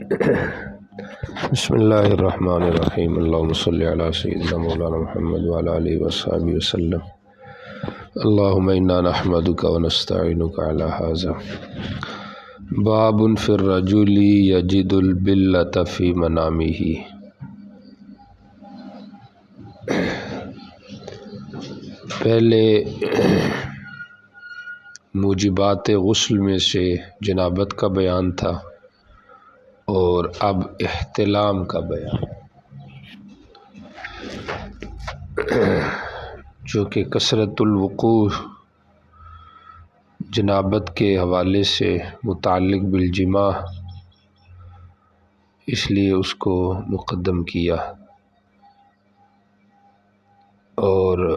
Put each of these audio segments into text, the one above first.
بسم اللہ الرحمن الرحیم اللہم صلی علی سیدنا مولانا محمد وعلی آلہ وصحبہ وسلم اللہم انا نحمدک ونستعینک علی ھذا باب فی الرجل یجد البلۃ فی منامہ۔ پہلے موجبات غسل میں سے جنابت کا بیان تھا اور اب احتلام کا بیان، جو کہ کثرت الوقوع جنابت کے حوالے سے متعلق بالجماع، اس لیے اس کو مقدم کیا، اور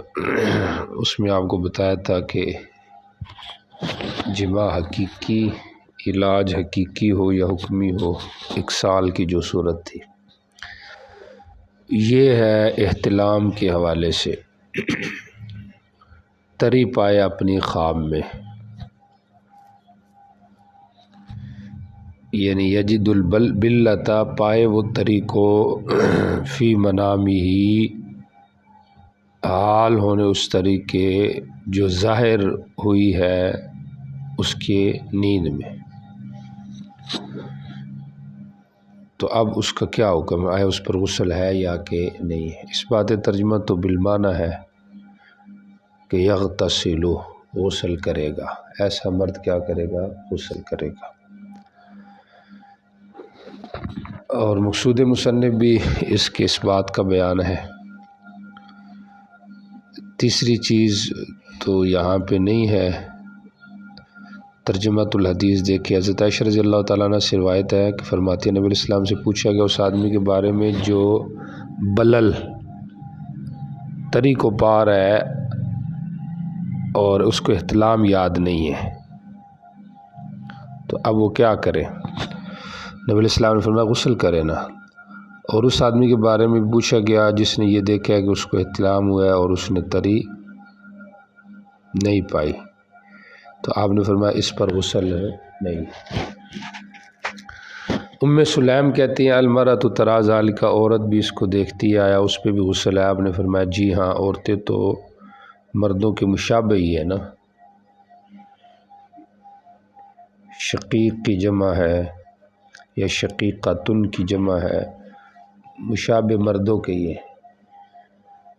اس میں آپ کو بتایا تھا کہ جماع حقیقی، علاج حقیقی ہو یا حکمی ہو، ایک سال کی جو صورت تھی، یہ ہے احتلام کے حوالے سے تری پایا اپنی خواب میں، یعنی یجد البلۃ، پائے وہ تری کو، فی منامہ، حال ہونے اس تری کے جو ظاہر ہوئی ہے اس کے نیند میں۔ تو اب اس کا کیا حکم ہے، آیا اس پر غسل ہے یا کہ نہیں ہے؟ اس بات ترجمہ تو بالمعنی ہے کہ یغتسل، غسل کرے گا، ایسا مرد کیا کرے گا؟ غسل کرے گا۔ اور مقصود مصنف بھی اس کے اس بات کا بیان ہے۔ تیسری چیز تو یہاں پہ نہیں ہے، ترجمۃ الحدیث دیکھیں، حضرت عائشہ رضی اللہ تعالیٰ عنہ سے روایت ہے کہ فرماتی ہے نبی علیہ السلام سے پوچھا گیا اس آدمی کے بارے میں جو بلل، تری کو پا رہا ہے اور اس کو احتلام یاد نہیں ہے، تو اب وہ کیا کرے؟ نبی علیہ السلام نے فرمایا غسل کرے نا۔ اور اس آدمی کے بارے میں پوچھا گیا جس نے یہ دیکھا ہے کہ اس کو احتلام ہوا ہے اور اس نے تری نہیں پائی، تو آپ نے فرمایا اس پر غسل نہیں۔ ام سلیم کہتی ہیں المرأۃ تری ذلک، عورت بھی اس کو دیکھتی ہے، آیا اس پہ بھی غسل ہے؟ آپ نے فرمایا جی ہاں، عورتیں تو مردوں کے مشابہ ہی ہے نا، شقیق کی جمع ہے یا شقیقۃن کی جمع ہے، مشابہ مردوں کے ہی ہے،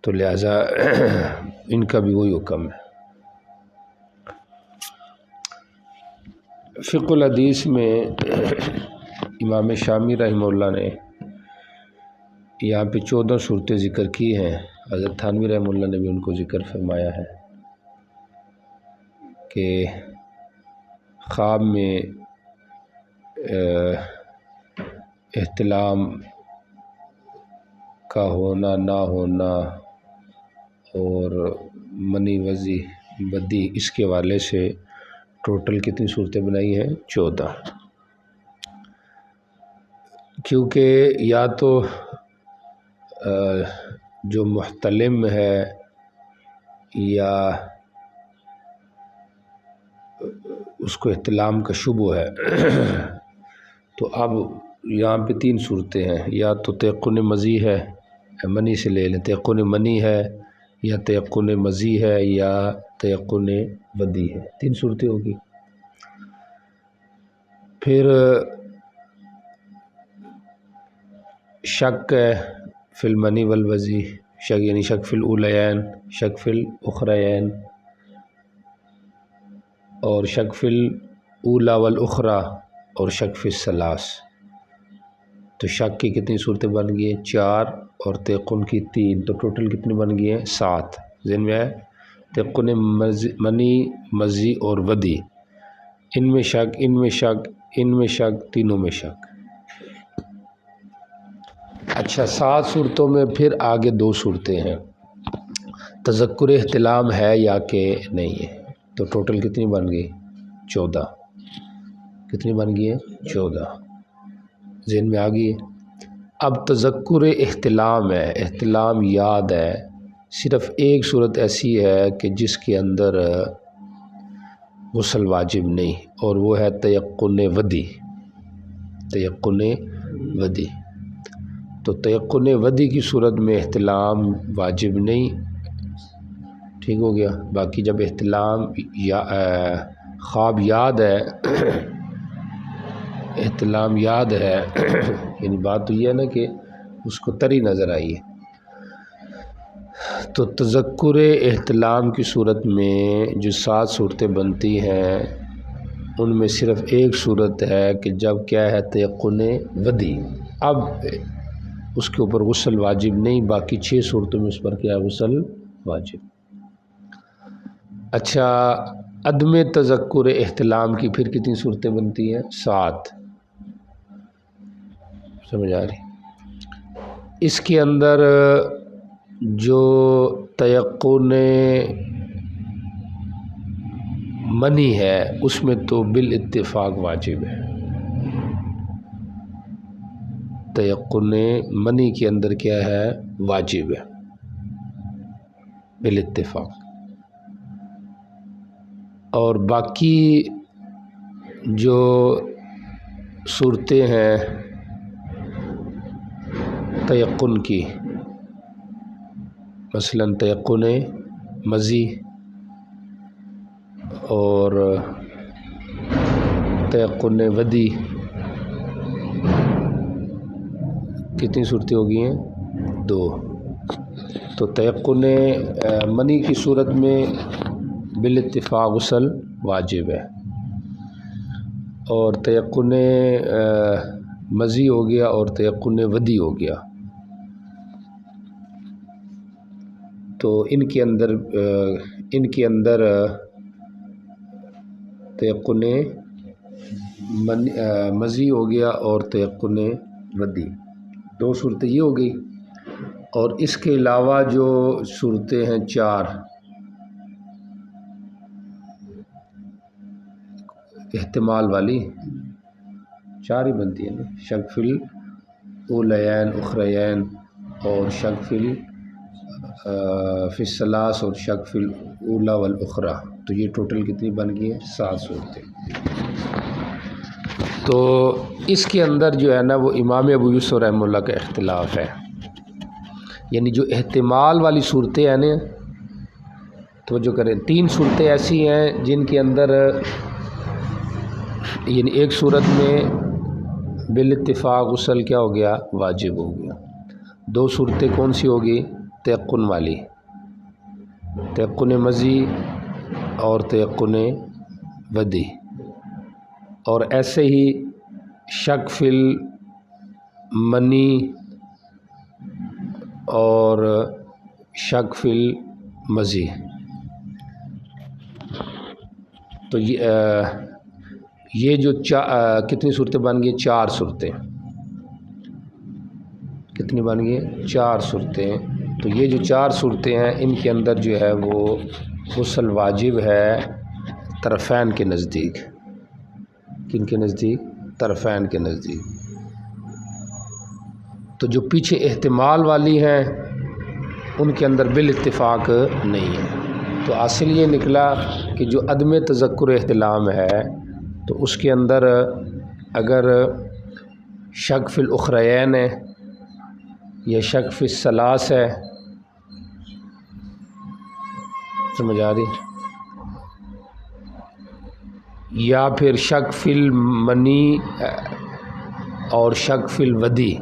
تو لہذا ان کا بھی وہی حکم ہے۔ فقہ الحدیث میں امام شامی رحمہ اللہ نے یہاں پہ 14 صورتیں ذکر کی ہیں، حضرت تھانوی رحمہ اللہ نے بھی ان کو ذکر فرمایا ہے کہ خواب میں احتلام کا ہونا نہ ہونا اور منی وضی بدی، اس کے حوالے سے ٹوٹل کتنی صورتیں بنائی ہیں؟ 14۔ کیونکہ یا تو جو محتلم ہے یا اس کو احتلام کا شبہ ہے، تو اب یہاں پہ 3 صورتیں ہیں، یا تو تیقن مزی ہے، منی سے لے لیں، تیقن منی ہے یا تیقن مزی ہے یا تیقن ودی ہے، 3 صورتیں ہوگی۔ پھر شک ہے فی المنی والوضی، شک یعنی شک فی الاولین، شک فی الاخرین، اور شک فی الاولی والاخری، اور شک فی الثلاث۔ تو شک کی کتنی صورتیں بن گئی ہیں؟ 4، اور تیقن کی 3، تو ٹوٹل کتنی بن گئی ہیں؟ 7۔ ذہن میں ہے؟ تیقن منی، مزی اور ودی، ان میں شک، ان میں شک، ان میں شک، تینوں میں شک۔ اچھا، 7 صورتوں میں پھر آگے 2 صورتیں ہیں، تذکر احتلام ہے یا کہ نہیں ہے، تو ٹوٹل کتنی بن گئی؟ 14۔ کتنی بن گئی ہے؟ 14۔ ذہن میں آ گئی؟ اب تذکر احتلام ہے، احتلام یاد ہے، صرف ایک صورت ایسی ہے کہ جس کے اندر غسل واجب نہیں، اور وہ ہے تیقن ودی، تیقن ودی، تو تیقن ودی کی صورت میں احتلام واجب نہیں، ٹھیک ہو گیا۔ باقی جب احتلام خواب یاد ہے احتلام یاد ہے یعنی بات تو یہ ہے نا کہ اس کو تری نظر آئی ہے، تو تذکر احتلام کی صورت میں جو 7 صورتیں بنتی ہیں ان میں صرف ایک صورت ہے کہ جب کیا ہے تیقن ودی، اب اس کے اوپر غسل واجب نہیں، باقی 6 صورتوں میں اس پر کیا ہے غسل واجب۔ اچھا، عدم تذکر احتلام کی پھر کتنی صورتیں بنتی ہیں؟ 7، سمجھ آ رہی؟ اس کے اندر جو تیقن منی ہے اس میں تو بالاتفاق واجب ہے، تیقن منی کے اندر کیا ہے واجب ہے بالاتفاق، اور باقی جو صورتیں ہیں تیقن کی، مثلا تیقن مزی اور تیقن ودی، کتنی صورتیں ہو گئی ہیں؟ 2۔ تو تیقن منی کی صورت میں بالاتفاق غسل واجب ہے، اور تیقن مزی ہو گیا اور تیقن ودی ہو گیا، تو ان کے اندر تیقن مزی ہو گیا اور تیقن ودی، 2 صورتیں یہ ہو گئی، اور اس کے علاوہ جو صورتیں ہیں 4 احتمال والی، 4 ہی بنتی ہیں نا، شک فی الاولین اخرین اور شک فی الثلاث اور شک فی الاولی والاخری، تو یہ ٹوٹل کتنی بن گئی ہیں؟ 7 صورتیں۔ تو اس کے اندر جو ہے نا وہ امام ابو یوسف رحمہ اللہ کا اختلاف ہے، یعنی جو احتمال والی صورتیں ہیں نا، توجہ کریں، 3 صورتیں ایسی ہیں جن کے اندر یعنی ایک صورت میں بالاتفاق غسل کیا ہو گیا؟ واجب ہو گیا۔ 2 صورتیں کون سی ہوگی؟ تیقن والی، تیقن مزی اور تیقن ودی، اور ایسے ہی شک فی المنی اور شک فی المزی، تو یہ جو کتنی صورتیں بن گئی؟ 4 صورتیں، کتنی بن گئی؟ 4 صورتیں۔ تو یہ جو 4 صورتیں ہیں ان کے اندر جو ہے وہ غسل واجب ہے طرفین کے نزدیک، کن کے نزدیک؟ طرفین کے نزدیک۔ تو جو پیچھے احتمال والی ہیں ان کے اندر بالاتفاق نہیں ہے، تو حاصل یہ نکلا کہ جو عدم تذکر احتلام ہے تو اس کے اندر اگر شک فی الاخرین ہے یا شک فی الثلاث ہے، سمجھ آ رہی، یا پھر شک فی المنی اور شک فی الودی،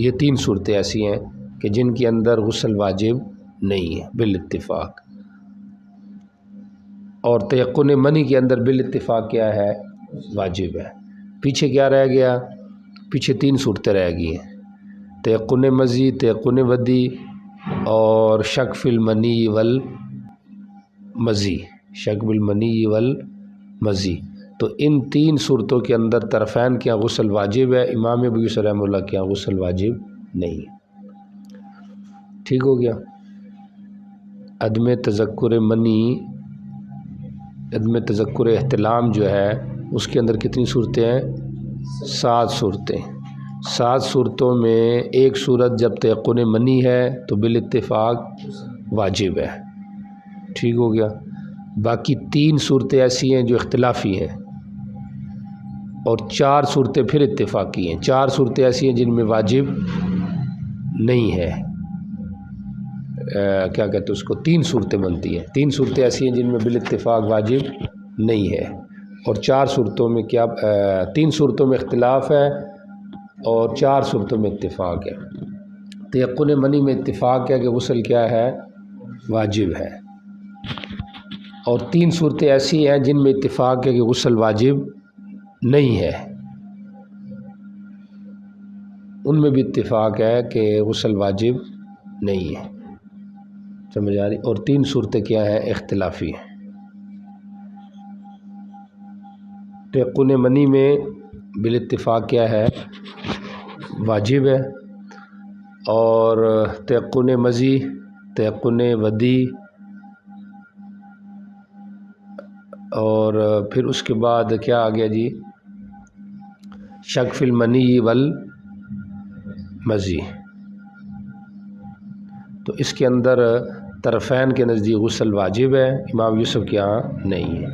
یہ 3 صورتیں ایسی ہیں کہ جن کے اندر غسل واجب نہیں ہے بالاتفاق، اور تیقن منی کے اندر بالاتفاق کیا ہے؟ واجب ہے۔ پیچھے کیا رہ گیا؟ پیچھے 3 صورتیں رہ گئی ہیں، تیقن مزی، تیقن ودی اور شک فی المنی والمزی، شک فی المنی والمزی، تو ان 3 صورتوں کے اندر طرفین کیا غسل واجب ہے، امام ابو یوسف رحمہ اللہ کیا غسل واجب نہیں ہے۔ ٹھیک ہو گیا۔ عدم تذکر منی، عدم تذکر احتلام جو ہے اس کے اندر کتنی صورتیں ہیں؟ 7 صورتیں۔ 7 صورتوں میں ایک صورت جب تیقن منی ہے تو بالاتفاق واجب ہے، ٹھیک ہو گیا۔ باقی 3 صورتیں ایسی ہیں جو اختلافی ہیں، اور 4 صورتیں پھر اتفاقی ہیں. 4 صورتیں ایسی ہیں جن میں واجب نہیں ہے. کیا کہتے ہیں اس کو، 3 صورتیں بنتی ہیں. 3 صورتیں ایسی ہیں جن میں بالاتفاق واجب نہیں ہے، اور 4 صورتوں میں 3 صورتوں میں اختلاف ہے اور 4 صورتوں میں اتفاق ہے. تیقن منی میں اتفاق ہے کہ غسل کیا ہے، واجب ہے، اور 3 صورتیں ایسی ہیں جن میں اتفاق ہے کہ غسل واجب نہیں ہے، ان میں بھی اتفاق ہے کہ غسل واجب نہیں ہے. سمجھ آ رہی؟ اور 3 صورتیں کیا ہیں، اختلافی ہیں. تیقن منی میں بالاتفاق کیا ہے، واجب ہے، اور تیقن مزی، تیقن ودی، اور پھر اس کے بعد کیا آ گیا جی، شک فی المنی والمزی. تو اس کے اندر طرفین کے نزدیک غسل واجب ہے، امام یوسف کے یہاں نہیں ہے.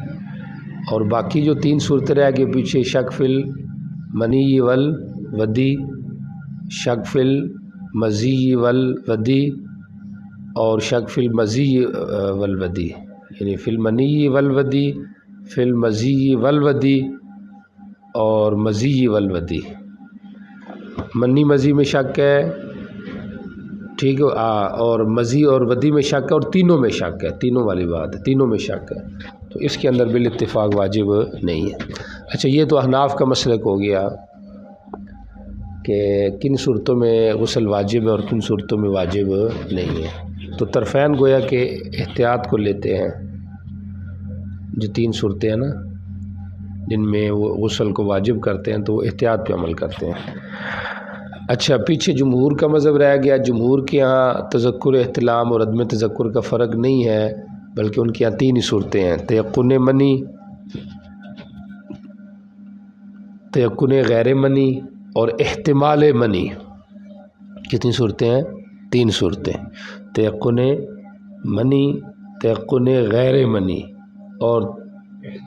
اور باقی جو 3 صورتیں رہ گئی پیچھے، شک فی المنی والودی، شک فی المزی والودی، اور شک فی المزی والودی، یعنی فی المنی والودی، فی المزی والودی، اور مزی والودی. منی مزی میں شک ہے، ٹھیک ہے، اور مزی اور ودی میں شک ہے، اور تینوں میں شک ہے، تینوں والی بات ہے، تینوں میں شک ہے. تو اس کے اندر بالاتفاق واجب نہیں ہے. اچھا، یہ تو احناف کا مسلک ہو گیا کہ کن صورتوں میں غسل واجب ہے اور کن صورتوں میں واجب نہیں ہے. تو طرفین گویا کہ احتیاط کو لیتے ہیں، جو 3 صورتیں ہیں نا جن میں وہ غسل کو واجب کرتے ہیں تو وہ احتیاط پہ عمل کرتے ہیں. اچھا، پیچھے جمہور کا مذہب رہ گیا. جمہور کے ہاں تذکر احتلام اور عدم تذکر کا فرق نہیں ہے، بلکہ ان کے یہاں 3 ہی صورتیں ہیں، تیقن منی، تیقن غیر منی، اور احتمال منی. کتنی صورتیں ہیں؟ 3 صورتیں، تیقن منی، تیقن غیر منی، اور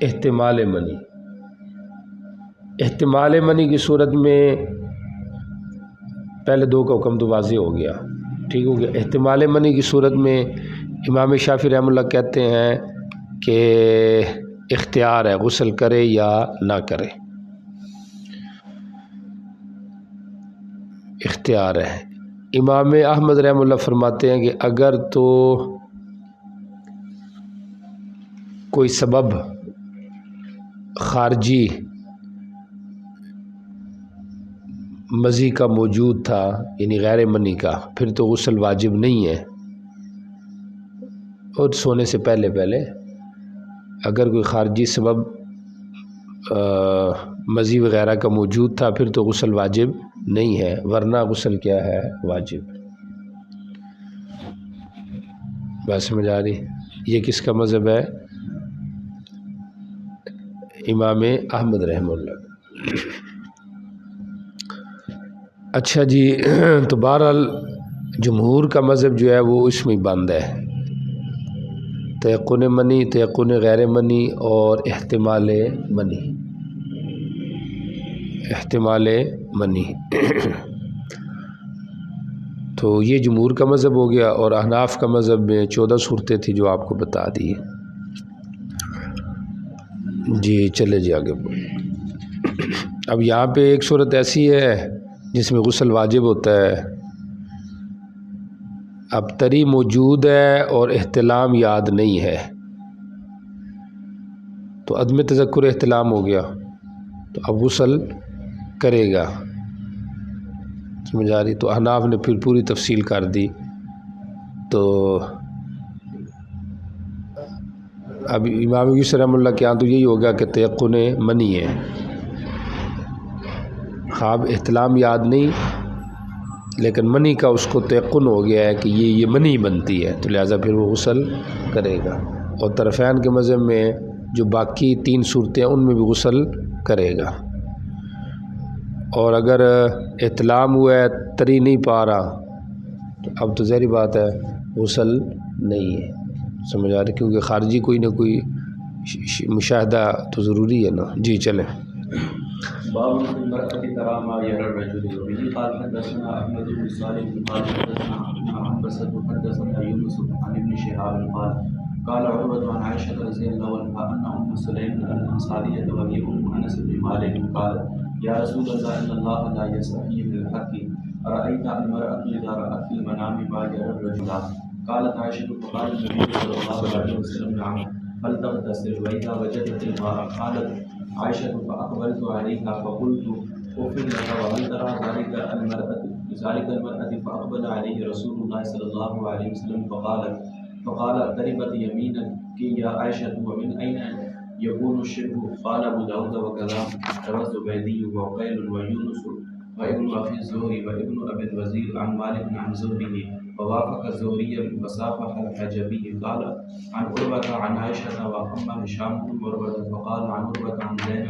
احتمال منی. احتمال منی کی صورت میں پہلے 2 کا حکم تو واضح ہو گیا، ٹھیک ہو گیا. احتمال منی کی صورت میں امام شافعی رحمہ اللہ کہتے ہیں کہ اختیار ہے، غسل کرے یا نہ کرے، اختیار ہے. امام احمد رحمہ اللہ فرماتے ہیں کہ اگر تو کوئی سبب خارجی مزی کا موجود تھا، یعنی غیر منی کا، پھر تو غسل واجب نہیں ہے. اور سونے سے پہلے اگر کوئی خارجی سبب مزی وغیرہ کا موجود تھا پھر تو غسل واجب نہیں ہے، ورنہ غسل کیا ہے، واجب. بات سمجھ آ رہی؟ یہ کس کا مذہب ہے؟ امام احمد رحمہ اللہ. اچھا جی، تو بہرحال جمہور کا مذہب جو ہے وہ اس میں بند ہے، تیقن منی، تیقن غیر منی، اور احتمال منی، احتمال منی. تو یہ جمہور کا مذہب ہو گیا، اور احناف کا مذہب میں 14 صورتیں تھی جو آپ کو بتا دی. جی چلے جی آگے. اب یہاں پہ ایک صورت ایسی ہے جس میں غسل واجب ہوتا ہے. اب تری موجود ہے اور احتلام یاد نہیں ہے، تو عدم تذکر احتلام ہو گیا، تو اب غسل کرے گا. سمجھ آ رہی؟ تو احناف نے پھر پوری تفصیل کر دی. تو اب امام یوسف رحمہ اللہ کے یہاں تو یہی ہوگا کہ تیقن منی ہے، خواب احتلام یاد نہیں لیکن منی کا اس کو تیقن ہو گیا ہے کہ یہ منی بنتی ہے، تو لہٰذا پھر وہ غسل کرے گا. اور طرفین کے مذہب میں جو باقی 3 صورتیں ہیں ان میں بھی غسل کرے گا. اور اگر احتلام ہوا ہے، تری نہیں پا رہا، تو اب تو ظاہری بات ہے غسل نہیں ہے. سمجھ آ رہی؟ کیونکہ خارجی کوئی نہ کوئی مشاہدہ تو ضروری ہے نا. جی چلیں. باب في المرأة ترى ما يرى الرجل. وبه قال حدثنا أحمد بن صالح قال حدثنا عنبسة حدثنا يونس عن ابن شهاب قال عروة عن عائشة رضي الله عنها أن أم سليم الأنصارية وهي أم أنس بن مالك قالت يا رسول الله إن الله لا يستحيي من الحق أرأيت المرأة إذا رأت في المنام ما يرى الرجل؟ قالت عائشة فقال النبي صلى الله عليه وسلم نعم فلتغتسل وإذا وجدت الماء. قالت عائشة فأقبلت عليها فقلت أوفر لك وهل ترى ذلك المرأة فأقبل عليه رسول الله صلى الله عليه وسلم فقال تربت يمينك يا عائشة ومن أين يكون الشرك؟ قال أبو داود وكذا روى الزبيدي وعقيل ويونس وابن أخي الزهري وابن أبي الوزير عن مالك عن زهري ووافق الزهري وصافح الحجبي. قال عن عروة عن عائشة وأما هشام بن عروة فقال عن عروة عن زينب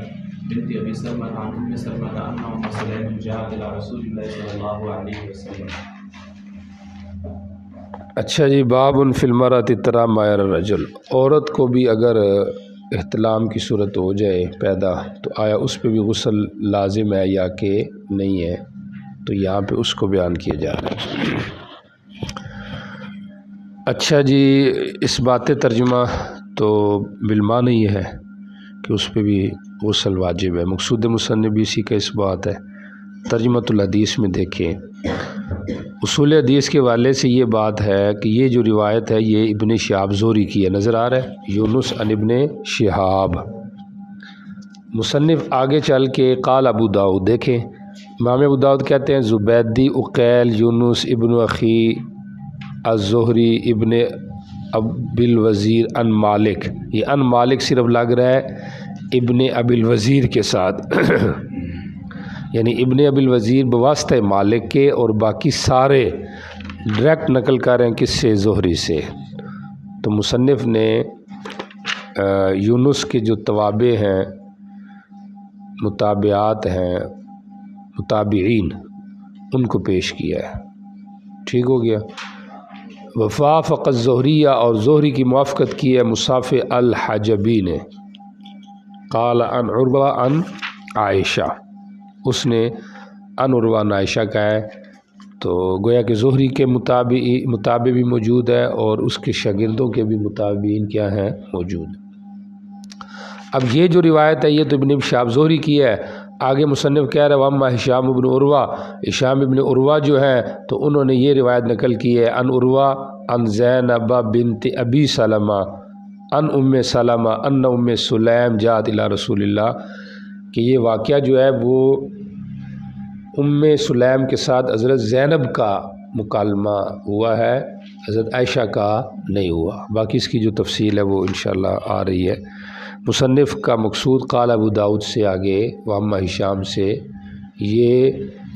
بنت أبي سلمة عن أم سلمة أن أم سليم جاءت إلى رسول الله صلى الله عليه وسلم. اچھا جی، باب فی المرأۃ تری ما یری الرجل، عورت کو بھی اگر احتلام کی صورت ہو جائے پیدا تو آیا اس پہ بھی غسل لازم ہے یا کہ نہیں ہے؟ تو یہاں پہ اس کو بیان کیا جا رہا ہے۔ اچھا جی، اس بات ترجمہ تو بالمعنی یہ ہے کہ اس پہ بھی غسل واجب ہے، مقصود مصنف بھی اسی کا اس بات ہے۔ ترجمۃ الحدیث میں دیکھیں، اصول حدیث کے حوالے سے یہ بات ہے کہ یہ جو روایت ہے یہ ابن شہاب زہری کی ہے، نظر آ رہا ہے، یونس عن ابن شہاب۔ مصنف آگے چل کے قال ابو داؤد، دیکھیں امام ابو داؤد کہتے ہیں زبیدی عقیل یونس ابن اخی الزہری ابن ابی الوزیر ان مالک، یہ ان مالک صرف لگ رہا ہے ابن ابی الوزیر کے ساتھ یعنی ابن ابی الوزیر بواسطہ مالک کے، اور باقی سارے ڈائریکٹ نقل کر رہے ہیں کس سے؟ زہری سے۔ تو مصنف نے یونس کے جو توابع ہیں، متابعات ہیں، متابعین، ان کو پیش کیا ہے، ٹھیک ہو گیا۔ وفافق الزہریہ، اور زہری کی موافقت کی ہے مصعب الحجبی نے۔ قال عن عروہ عن عائشہ، اس نے ان عروہ عن عائشہ کا ہے، تو گویا کہ زہری کے متابع بھی موجود ہے اور اس کے شاگردوں کے بھی متابعین کیا ہیں؟ موجود۔ اب یہ جو روایت ہے یہ تو ابن شہاب زہری کی ہے، آگے مصنف کہہ رہا ہے واما ہشام ابن عروہ، ہشام ابن عروہ جو ہے تو انہوں نے یہ روایت نقل کی ہے ان عروہ ان زینب بنت ابی سلمہ ان ام سلمہ ان ام سلیم جاءت الی رسول اللہ، کہ یہ واقعہ جو ہے وہ ام سلیم کے ساتھ حضرت زینب کا مکالمہ ہوا ہے، حضرت عائشہ کا نہیں ہوا۔ باقی اس کی جو تفصیل ہے وہ انشاءاللہ آ رہی ہے۔ مصنف کا مقصود قال ابو داؤد سے آگے واما ہشام سے، یہ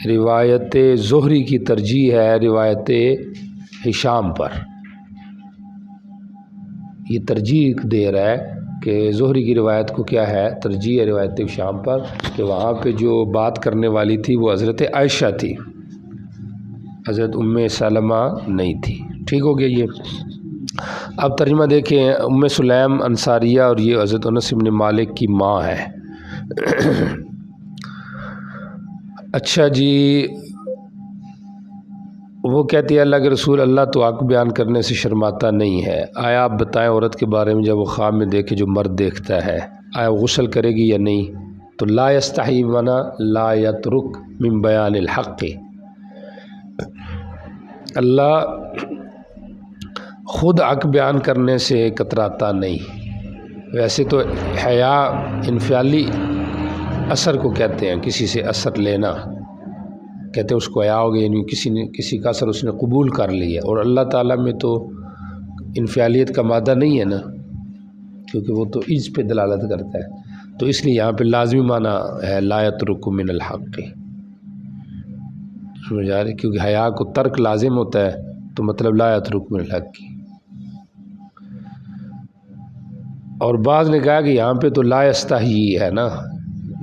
روایت زہری کی ترجیح ہے روایت ہشام پر، یہ ترجیح دے رہا ہے کہ زہری کی روایت کو کیا ہے؟ ترجیح ہے روایت ہشام پر، کہ وہاں پہ جو بات کرنے والی تھی وہ حضرت عائشہ تھی، حضرت ام سلمہ نہیں تھی، ٹھیک ہو گیا یہ۔ اب ترجمہ دیکھیں، ام سلیم انصاریہ اور یہ حضرت انس بن مالک کی ماں ہے۔ اچھا جی، وہ کہتی ہے اللہ کے رسول اللہ تو حق بیان کرنے سے شرماتا نہیں ہے، آیا آپ بتائیں عورت کے بارے میں جب وہ خواب میں دیکھے جو مرد دیکھتا ہے آیا وہ غسل کرے گی یا نہیں؟ تو لا یستحی منا لا یترک من بیان الحق، اللہ خود حق بیان کرنے سے کتراتا نہیں۔ ویسے تو حیا انفعالی اثر کو کہتے ہیں، کسی سے اثر لینا کہتے ہیں اس کو حیا ہو گیا، یعنی کسی کا اثر اس نے قبول کر لیا، اور اللہ تعالیٰ میں تو انفعالیت کا مادہ نہیں ہے نا، کیونکہ وہ تو عز پہ دلالت کرتا ہے، تو اس لیے یہاں پہ لازمی معنی ہے لا یترک من الحق، سمجھ آ رہی؟ کیونکہ حیا کو ترک لازم ہوتا ہے تو مطلب لا یترک من الحق کی۔ اور بعض نے کہا کہ یہاں پہ تو لا یستحیی ہے نا،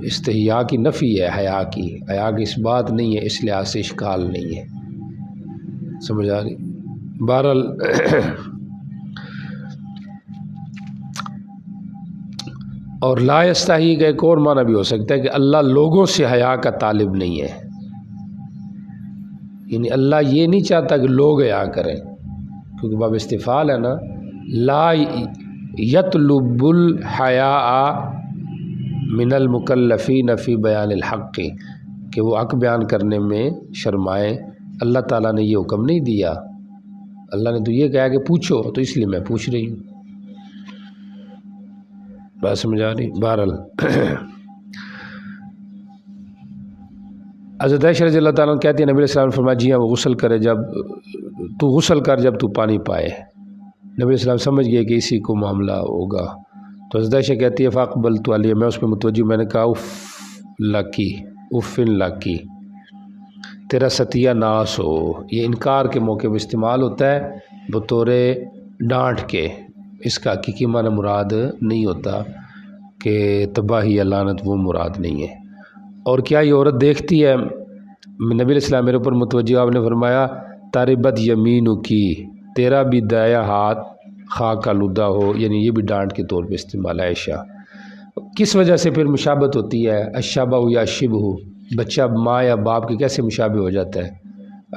استحیاء کی نفی ہے، حیا کی اس بات نہیں ہے، اس لحاظ سے اشکال نہیں ہے، سمجھ آ رہی؟ بہرحال اور لا یستحی کا ایک اور معنی بھی ہو سکتا ہے کہ اللہ لوگوں سے حیا کا طالب نہیں ہے، یعنی اللہ یہ نہیں چاہتا کہ لوگ حیا کریں، کیونکہ باب استفعال ہے نا، لا یطلب الحیاء من المکلفین فی بیان الحق، کہ وہ حق بیان کرنے میں شرمائیں۔ اللہ تعالیٰ نے یہ حکم نہیں دیا، اللہ نے تو یہ کہا کہ پوچھو، تو اس لیے میں پوچھ رہی ہوں۔ بات سمجھ آ رہی؟ بہرحال حضرت عائشہ رضی اللہ تعالیٰ عنہ کہتی ہیں نبی علیہ السلام نے فرمایا جی ہاں، وہ غسل کرے تو غسل کر جب تو پانی پائے۔ نبی علیہ السلام سمجھ گئے کہ اسی کو معاملہ ہوگا، تو حضرت عائشہ کہتی ہے فاقبلت علیہ، میں اس پہ متوجہ، میں نے کہا اف لکی، افن لکی، تیرا ستیہ ناس ہو۔ یہ انکار کے موقع پہ استعمال ہوتا ہے بطور ڈانٹ کے، اس کا حقیقی معنی مراد نہیں ہوتا کہ تباہی یا لعنت، وہ مراد نہیں ہے۔ اور کیا یہ عورت دیکھتی ہے؟ نبی علیہ السلام میرے اوپر متوجہ، آپ نے فرمایا تاربت یمینو کی، تیرا بھی دایا ہاتھ خاک آلودہ ہو، یعنی یہ بھی ڈانٹ کے طور پہ استعمال ہے۔ عائشہ کس وجہ سے پھر مشابہت ہوتی ہے؟ اشبہ یا شبہ، بچہ ماں یا باپ کے کیسے مشابہ ہو جاتا ہے؟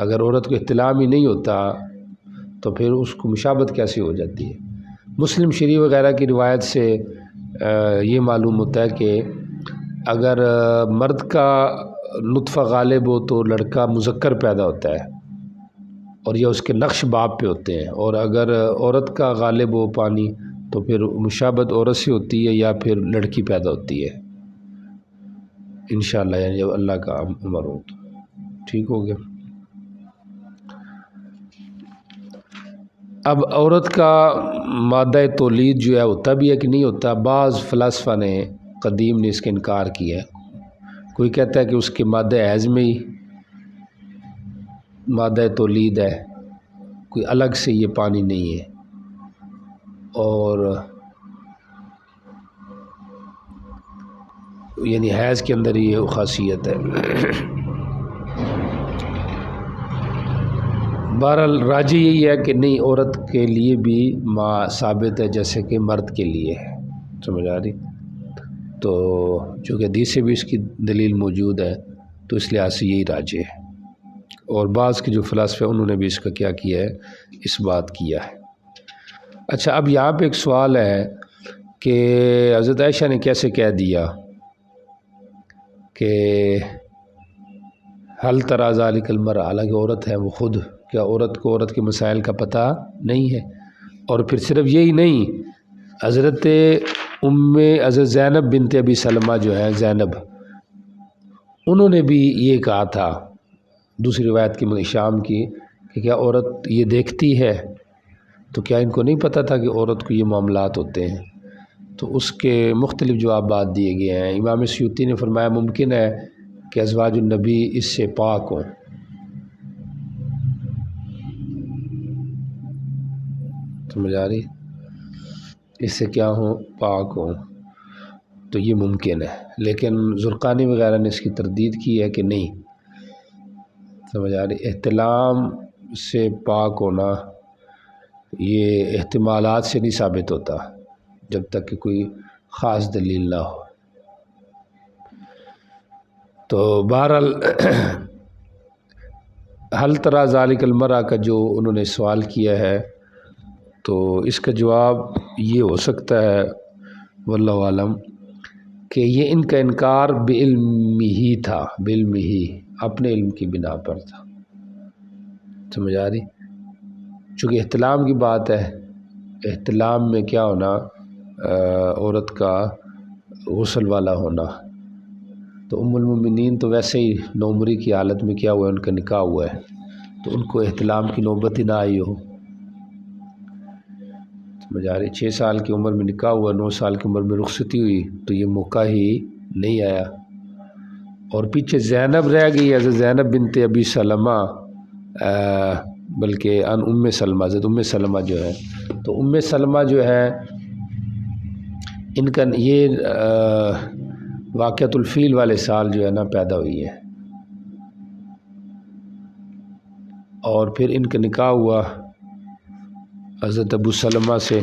اگر عورت کو احتلام ہی نہیں ہوتا تو پھر اس کو مشابہت کیسے ہو جاتی ہے؟ مسلم شریف وغیرہ کی روایت سے یہ معلوم ہوتا ہے کہ اگر مرد کا نطفہ غالب ہو تو لڑکا مذکر پیدا ہوتا ہے، اور یہ اس کے نقش باپ پہ ہوتے ہیں، اور اگر عورت کا غالب ہو پانی تو پھر مشابہت عورت سے ہوتی ہے یا پھر لڑکی پیدا ہوتی ہے انشاءاللہ، یعنی جب اللہ کا امر ہو تو ٹھیک ہو گیا۔ اب عورت کا مادہ تولید جو ہے ہوتا بھی ہے کہ نہیں ہوتا؟ بعض فلاسفہ نے قدیم نے اس کا انکار کیا ہے۔ کوئی کہتا ہے کہ اس کے مادہ حیض میں ہی مادہ تولید ہے، کوئی الگ سے یہ پانی نہیں ہے، اور یعنی حیض کے اندر یہ خاصیت ہے۔ بہرحال راجی یہی ہے کہ نہیں، عورت کے لیے بھی ماں ثابت ہے جیسے کہ مرد کے لیے ہے، سمجھ آ رہی؟ تو چونکہ حدیث سے بھی اس کی دلیل موجود ہے تو اس لحاظ سے یہی راجی ہے، اور بعض کے جو فلاسفہ انہوں نے بھی اس کا کیا کیا ہے، اس بات کیا ہے۔ اچھا، اب یہاں پہ ایک سوال ہے کہ حضرت عائشہ نے کیسے کہہ دیا کہ حل تری ذلک المرأة، حالانکہ عورت ہے وہ خود، کیا عورت کو عورت کے مسائل کا پتہ نہیں ہے؟ اور پھر صرف یہی نہیں، حضرت زینب بنت ابی سلمہ جو ہے، زینب، انہوں نے بھی یہ کہا تھا دوسری روایت کی شام کی کہ کیا عورت یہ دیکھتی ہے؟ تو کیا ان کو نہیں پتہ تھا کہ عورت کو یہ معاملات ہوتے ہیں؟ تو اس کے مختلف جوابات دیے گئے ہیں۔ امام سیوطی نے فرمایا ممکن ہے کہ ازواج النبی اس سے پاک ہوں، سمجھ آ رہی؟ اس سے کیا ہوں؟ پاک ہوں، تو یہ ممکن ہے، لیکن زرقانی وغیرہ نے اس کی تردید کی ہے کہ نہیں، سمجھ آ رہی؟ احتلام سے پاک ہونا یہ احتمالات سے نہیں ثابت ہوتا جب تک کہ کوئی خاص دلیل نہ ہو۔ تو بہرحال حل تری ذلک المرأة کا جو انہوں نے سوال کیا ہے، تو اس کا جواب یہ ہو سکتا ہے واللہ عالم کہ یہ ان کا انکار بعلم ہی تھا، بعلم ہی، اپنے علم کی بنا پر تھا، سمجھ آ رہی؟ چونکہ احتلام کی بات ہے، احتلام میں کیا ہونا، عورت کا غسل والا ہونا، تو ام المومنین تو ویسے ہی نوعمری کی حالت میں کیا ہوا ہے، ان کا نکاح ہوا ہے، تو ان کو احتلام کی نوبت ہی نہ آئی ہو، سمجھ آ رہی؟ 6 سال کی عمر میں نکاح ہوا، 9 سال کی عمر میں رخصتی ہوئی، تو یہ موقع ہی نہیں آیا۔ اور پیچھے زینب رہ گئی، حضرت زینب بنت ابی سلمہ، بلکہ ام سلمہ، حضرت ام سلمہ جو ہے، تو ام سلمہ جو ہے ان کا یہ واقعۃ الفیل والے سال جو ہے نا پیدا ہوئی ہے، اور پھر ان کا نکاح ہوا حضرت ابو سلمہ سے،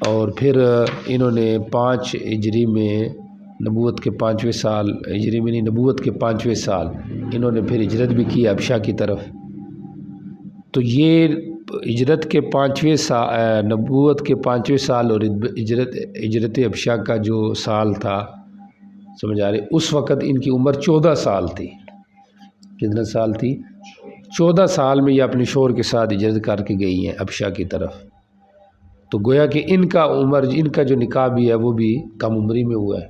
اور پھر انہوں نے 5 ہجری میں نبوت کے 5ویں سال، ہجری میں نہیں نبوت کے 5ویں سال انہوں نے پھر ہجرت بھی کی ابشا کی طرف۔ تو یہ ہجرت کے 5ویں سال، نبوت کے 5ویں سال اور ہجرت ابشا کا جو سال تھا، سمجھ آ رہی، اس وقت ان کی عمر 14 سال تھی۔ کتنا سال تھی؟ 14 سال میں یہ اپنے شوہر کے ساتھ ہجرت کر کے گئی ہیں ابشا کی طرف۔ تو گویا کہ ان کا جو نکاح بھی ہے وہ بھی کم عمری میں ہوا ہے،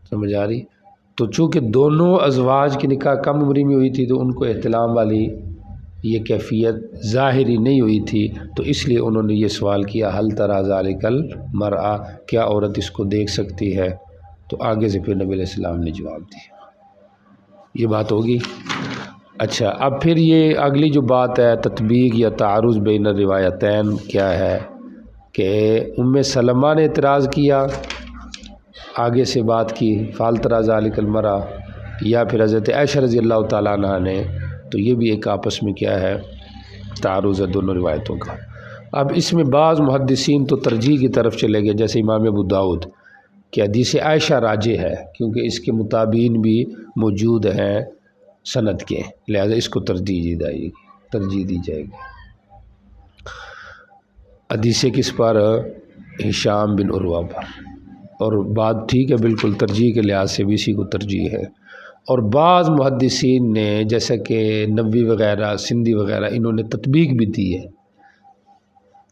سمجھ آ رہی۔ تو چونکہ دونوں ازواج کی نکاح کم عمری میں ہوئی تھی تو ان کو احتلام والی یہ کیفیت ظاہری نہیں ہوئی تھی، تو اس لیے انہوں نے یہ سوال کیا حل تری ذالک المرأة، کیا عورت اس کو دیکھ سکتی ہے؟ تو آگے سے پھر نبی علیہ السلام نے جواب دیا۔ یہ بات ہوگی۔ اچھا، اب پھر یہ اگلی جو بات ہے تطبیق یا تعارض بین الروایتین کیا ہے کہ ام سلمہ نے اعتراض کیا، آگے سے بات کی فعل تری ذالک المرأة، یا پھر حضرت عائشہ رضی اللہ تعالیٰ عنہ نے، تو یہ بھی ایک آپس میں کیا ہے تعارض ہے دونوں روایتوں کا۔ اب اس میں بعض محدثین تو ترجیح کی طرف چلے گئے، جیسے امام ابو داؤد کہ حدیث عائشہ راجح ہے کیونکہ اس کے متابعین بھی موجود ہیں سند کے، لہذا اس کو ترجیح دی جائے گی۔ حدیث کس پر؟ ہشام بن عروہ پر، اور بات ٹھیک ہے بالکل، ترجیح کے لحاظ سے بھی اسی کو ترجیح ہے۔ اور بعض محدثین نے جیسا کہ نووی وغیرہ، سندھی وغیرہ، انہوں نے تطبیق بھی دی ہے۔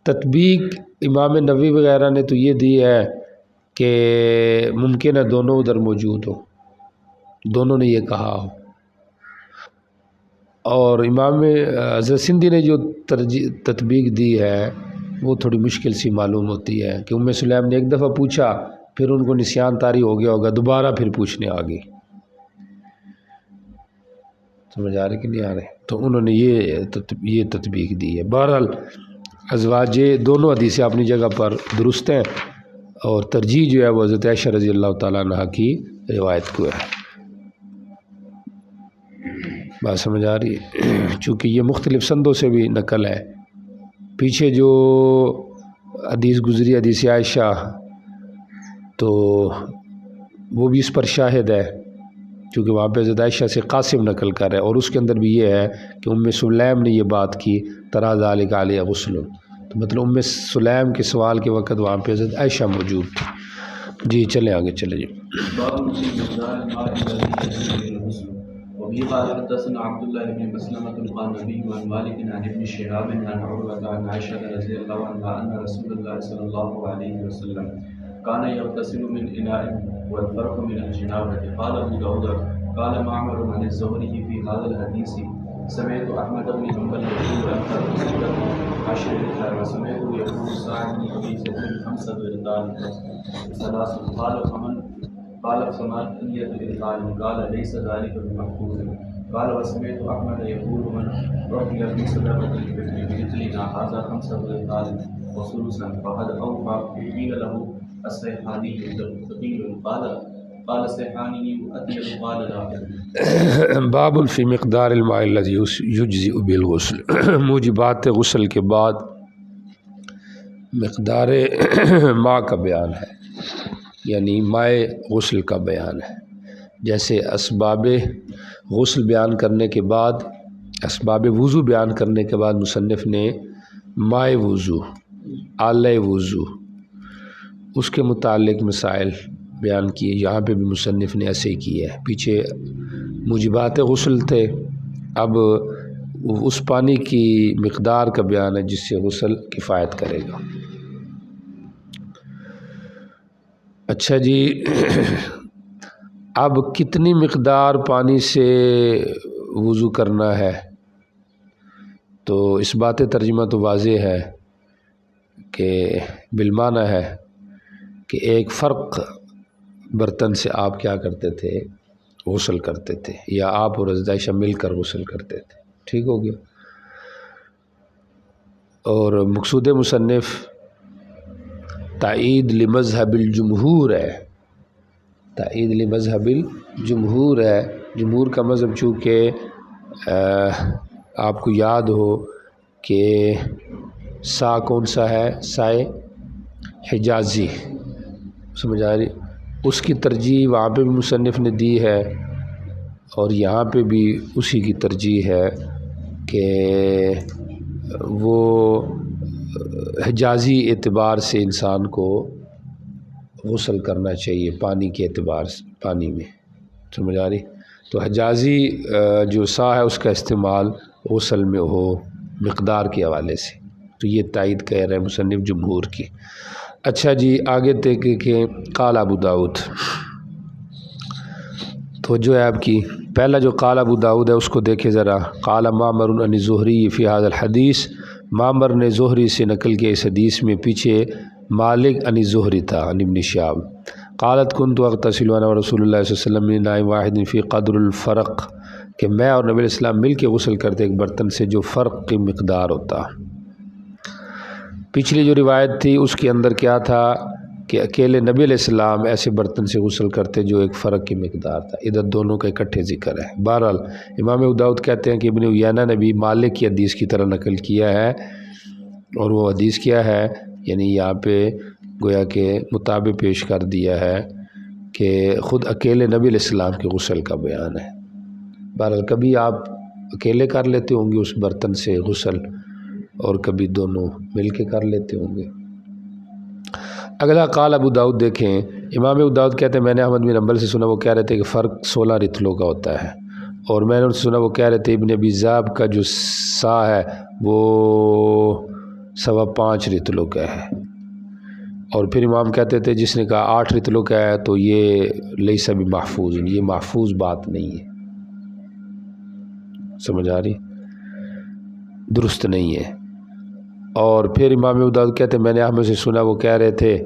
تطبیق امام نووی وغیرہ نے تو یہ دی ہے کہ ممکن ہے دونوں ادھر موجود ہو، دونوں نے یہ کہا ہو۔ اور امام حضرت سندھی نے جو تطبیق دی ہے وہ تھوڑی مشکل سی معلوم ہوتی ہے کہ ام سلیم نے ایک دفعہ پوچھا، پھر ان کو نسیان طاری ہو گیا ہوگا، دوبارہ پھر پوچھنے آ گئی، سمجھ آ رہے کہ نہیں آ رہے؟ تو انہوں نے یہ تطبیق دی ہے۔ بہرحال ازواج دونوں حدیثیں اپنی جگہ پر درست ہیں، اور ترجیح جو ہے وہ حضرت عائشہ رضی اللہ تعالیٰ عنہ کی روایت کو ہے۔ بات سمجھ آ رہی ہے؟ چونکہ یہ مختلف سندوں سے بھی نقل ہے، پیچھے جو حدیث گزری حدیث عائشہ تو وہ بھی اس پر شاہد ہے، چونکہ وہاں پہ حضرت عائشہ سے قاسم نقل کر ہے، اور اس کے اندر بھی یہ ہے کہ ام سلیم نے یہ بات کی تری ذالک علیہ غسل، تو مطلب ام سلیم کے سوال کے وقت وہاں پہ حضرت عائشہ موجود تھی۔ جی چلیں آگے چلے جی۔ وبه قال حدثنا عبد الله بن مسلمة القعنبي عن مالك عن ابن شهاب عن عروة عن عائشة رضي الله عنها أن رسول الله صلى الله عليه وسلم كان يغتسل من إناء والفرق من الجنابة. قال أبو داود قال معمر عن الزهري في هذا الحديث سمعت أحمد بن حنبل يقول أكثر الصلاة 10 ركعات وسمعت يقول سعد بن أبي سعيد 5 ركعات 3. قال فما نية الإطعام؟ قال ليس ذلك بمحفوظ. قال وسمعت أحمد يقول من رضي في صدقة الفطر بمثلنا هذا 5 ركعات وثلثا فقد أوفى. قيل له السيحاني ثقيل؟ قال السيحاني أثقل. قال لا. باب فی مقدار الماء الذي یجزئ بالغسل، موجبات غسل کے بعد مقدار ماء کا بیان ہے، یعنی مائع غسل کا بیان ہے۔ جیسے اسباب غسل بیان کرنے کے بعد، اسباب وضو بیان کرنے کے بعد مصنف نے مائع وضو، آلہ وضو، اس کے متعلق مسائل بیان کیے۔ یہاں پہ بھی مصنف نے ایسے ہی کیا ہے، پیچھے موجبات غسل تھے، اب اس پانی کی مقدار کا بیان ہے جس سے غسل کفایت کرے گا۔ اچھا جی، اب کتنی مقدار پانی سے وضو کرنا ہے؟ تو اس بات ترجمہ تو واضح ہے کہ بالمعنی ہے کہ ایک فرق برتن سے آپ کیا کرتے تھے؟ غسل کرتے تھے، یا آپ اور حضرت عائشہ مل کر غسل کرتے تھے، ٹھیک ہو گیا۔ اور مقصود مصنف تائید لمذہب الجمہور ہے، تائید لمذہب الجمہور ہے۔ جمہور کا مذہب چونکہ آپ کو یاد ہو کہ سا کون سا ہے؟ سائے حجازی، سمجھ آ رہی؟ اس کی ترجیح وہاں پہ بھی مصنف نے دی ہے اور یہاں پہ بھی اسی کی ترجیح ہے کہ وہ حجازی اعتبار سے انسان کو غسل کرنا چاہیے، پانی کے اعتبار سے، پانی میں، سمجھ آ رہی؟ تو حجازی جو سا ہے اس کا استعمال غسل میں ہو مقدار کے حوالے سے، تو یہ تائید کہہ رہے ہیں مصنف جمہور کی۔ اچھا جی آگے دیکھیں کہ قال ابو داؤد، تو جو ہے آپ کی پہلا جو قال ابو داؤد ہے اس کو دیکھیں ذرا۔ قال معمر عن زہری فی هذا الحدیث، معمر نے زہری سے نقل کیا اس حدیث میں، پیچھے مالک عن زہری تھا عن ابن شہاب۔ قالت كنت اغتسل وانا رسول اللہ صلی اللہ علیہ وسلم من اناء واحد فی قدر الفرق، کہ میں اور نبی علیہ السلام مل کے غسل کرتے ایک برتن سے جو فرق کی مقدار ہوتا۔ پچھلی جو روایت تھی اس کے اندر کیا تھا کہ اکیلے نبی علیہ السلام ایسے برتن سے غسل کرتے جو ایک فرق کی مقدار تھا، ادھر دونوں کا اکٹھے ذکر ہے۔ بہرحال امام ابو داؤد کہتے ہیں کہ ابن عیینہ نے بھی مالک کی حدیث کی طرح نقل کیا ہے، اور وہ حدیث کیا ہے، یعنی یہاں پہ گویا کہ مطابق پیش کر دیا ہے کہ خود اکیلے نبی علیہ السلام کے غسل کا بیان ہے۔ بہرحال کبھی آپ اکیلے کر لیتے ہوں گے اس برتن سے غسل، اور کبھی دونوں مل کے کر لیتے ہوں گے۔ اگلا قال ابو داؤد دیکھیں، امام ابو داؤد کہتے ہیں میں نے احمد بن حنبل سے سنا، وہ کہہ رہے تھے کہ فرق 16 رتلوں کا ہوتا ہے، اور میں نے ان سے سنا وہ کہہ رہے تھے ابن ابی ذئب کا جو سا ہے وہ 5.25 رتلوں کا ہے، اور پھر امام کہتے تھے جس نے کہا 8 رتلوں کا ہے تو یہ لیسا بھی محفوظ، یہ محفوظ بات نہیں ہے، سمجھ آ رہی، درست نہیں ہے۔ اور پھر امام ابو داؤد کہتے ہیں میں نے احمد سے سنا وہ کہہ رہے تھے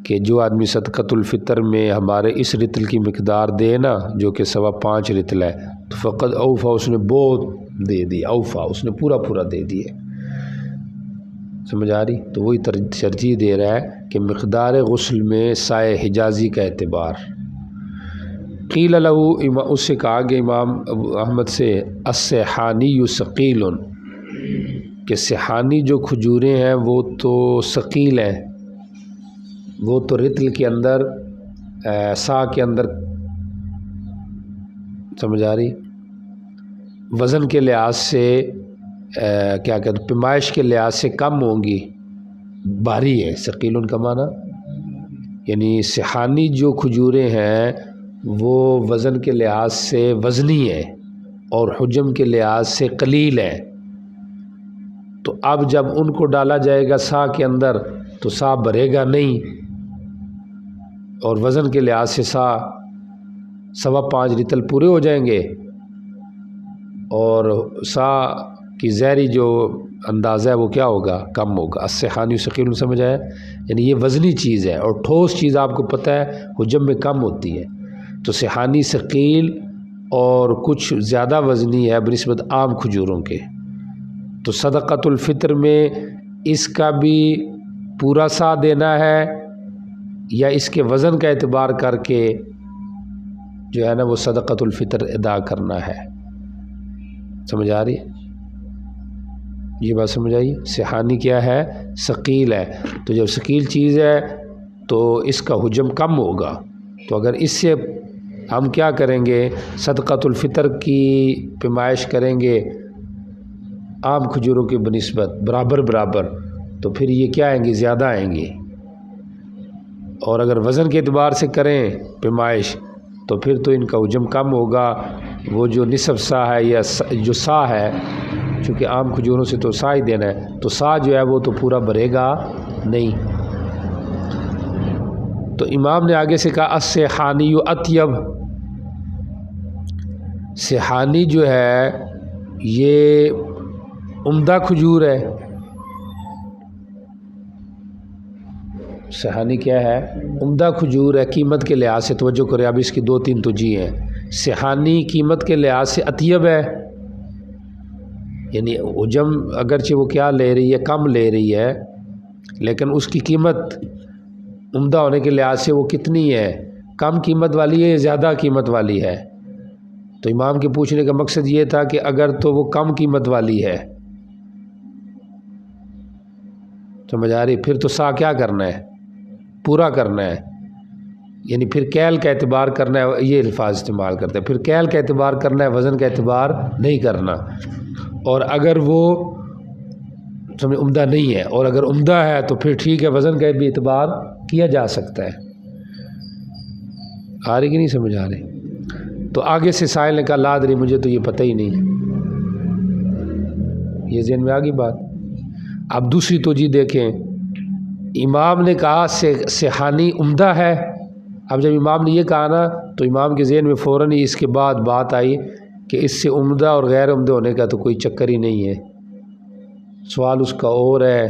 کہ جو آدمی صدقۃ الفطر میں ہمارے اس رتل کی مقدار دے نا جو کہ 5.25 رتل ہے تو فقط اوفا، اس نے بہت دے دیا، اوفا اس نے پورا دے دیا، سمجھ آ رہی؟ تو وہی ترجیح دے رہا ہے کہ مقدار غسل میں سائے حجازی کا اعتبار۔ قیل لہ، اس سے کہا گیا امام احمد سے، السیحانی ثقیل، کہ سیحانی جو کھجوریں ہیں وہ تو ثقیل ہیں، وہ تو رتل کے اندر سا کے اندر، سمجھ آ رہی، وزن کے لحاظ سے کیا کہتے ہیں، پیمائش کے لحاظ سے کم ہوں گی، بھاری ہے، ثقیل کا معنی یعنی سیحانی جو کھجوریں ہیں وہ وزن کے لحاظ سے وزنی ہیں اور حجم کے لحاظ سے قلیل ہیں، تو اب جب ان کو ڈالا جائے گا سا کے اندر تو سا بھرے گا نہیں، اور وزن کے لحاظ سے 5.25 رتل پورے ہو جائیں گے، اور سا کی ظاہری جو اندازہ ہے وہ کیا ہوگا، کم ہوگا۔ السیحانی ثقیل سمجھ آیا، یعنی یہ وزنی چیز ہے، اور ٹھوس چیز آپ کو پتہ ہے حجم میں کم ہوتی ہے، تو سیحانی ثقیل اور کچھ زیادہ وزنی ہے بنسبت عام کھجوروں کے، تو صدقۃ الفطر میں اس کا بھی پورا سا دینا ہے یا اس کے وزن کا اعتبار کر کے جو ہے نا وہ صدقۃ الفطر ادا کرنا ہے، سمجھ آ رہی ہے؟ یہ بات سمجھ آئی؟ سیحانی کیا ہے، ثقیل ہے، تو جب ثقیل چیز ہے تو اس کا حجم کم ہوگا، تو اگر اس سے ہم کیا کریں گے، صدقۃ الفطر کی پیمائش کریں گے عام کھجوروں کی بنسبت برابر، تو پھر یہ کیا آئیں گے، زیادہ آئیں گے، اور اگر وزن کے اعتبار سے کریں پیمائش تو پھر تو ان کا حجم کم ہوگا، وہ جو نصف سا ہے یا جو سا ہے، چونکہ عام کھجوروں سے تو سا ہی دینا ہے، تو سا جو ہے وہ تو پورا بھرے گا نہیں۔ تو امام نے آگے سے کہا السیحانی اطیب، سیحانی جو ہے یہ عمدہ کھجور ہے، سیحانی کیا ہے، عمدہ کھجور ہے، قیمت کے لحاظ سے توجہ کرے، اب اس کی 2-3 توجیہ ہیں۔ سیحانی قیمت کے لحاظ سے اطیب ہے، یعنی حجم اگرچہ وہ کیا لے رہی ہے، کم لے رہی ہے، لیکن اس کی قیمت عمدہ ہونے کے لحاظ سے وہ کتنی ہے، کم قیمت والی ہے یا زیادہ قیمت والی ہے؟ تو امام کے پوچھنے کا مقصد یہ تھا کہ اگر تو وہ کم قیمت والی ہے سمجھ آ رہی؟ پھر تو سا کیا کرنا ہے؟ پورا کرنا ہے، یعنی پھر کیل کا اعتبار کرنا ہے، یہ الفاظ استعمال کرتے ہیں، پھر کیل کا اعتبار کرنا ہے، وزن کا اعتبار نہیں کرنا۔ اور اگر وہ عمدہ نہیں ہے، اور اگر عمدہ ہے تو پھر ٹھیک ہے، وزن کا بھی اعتبار کیا جا سکتا ہے۔ آ رہی کہ نہیں سمجھ آ رہی؟ تو آگے سے سائل نے کہا لا ادری، مجھے تو یہ پتہ ہی نہیں۔ یہ ذہن میں آ گئی بات۔ اب دوسری توجہ دیکھیں، امام نے کہا سیحانی عمدہ ہے۔ اب جب امام نے یہ کہا نا تو امام کے ذہن میں فوراً ہی اس کے بعد بات آئی کہ اس سے عمدہ اور غیر عمدہ ہونے کا تو کوئی چکر ہی نہیں ہے، سوال اس کا اور ہے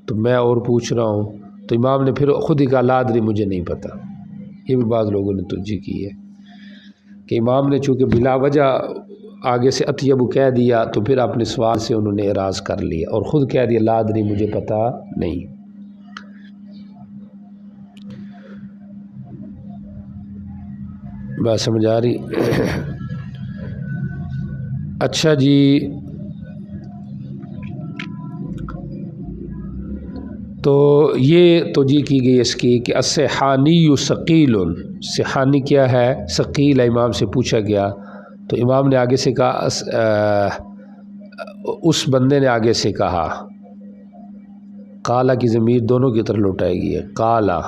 تو میں اور پوچھ رہا ہوں۔ تو امام نے پھر خود ہی کہا لا ادری، مجھے نہیں پتہ۔ یہ بھی بعض لوگوں نے توجہ کی ہے کہ امام نے چونکہ بلا وجہ آگے سے اطیب کہہ دیا تو پھر اپنے سوال سے انہوں نے اعراض کر لیا اور خود کہہ دیا لا ادری، مجھے پتہ نہیں۔ بات سمجھ آ رہی؟ اچھا جی، تو یہ توجہ کی گئی اس کی کہ السیحانی ثقیل، سیحانی کیا ہے؟ ثقیل ہے۔ امام سے پوچھا گیا تو امام نے آگے سے کہا، اس بندے نے آگے سے کہا، قالا کی ضمیر دونوں کی طرف لوٹائے گی ہے، قالا،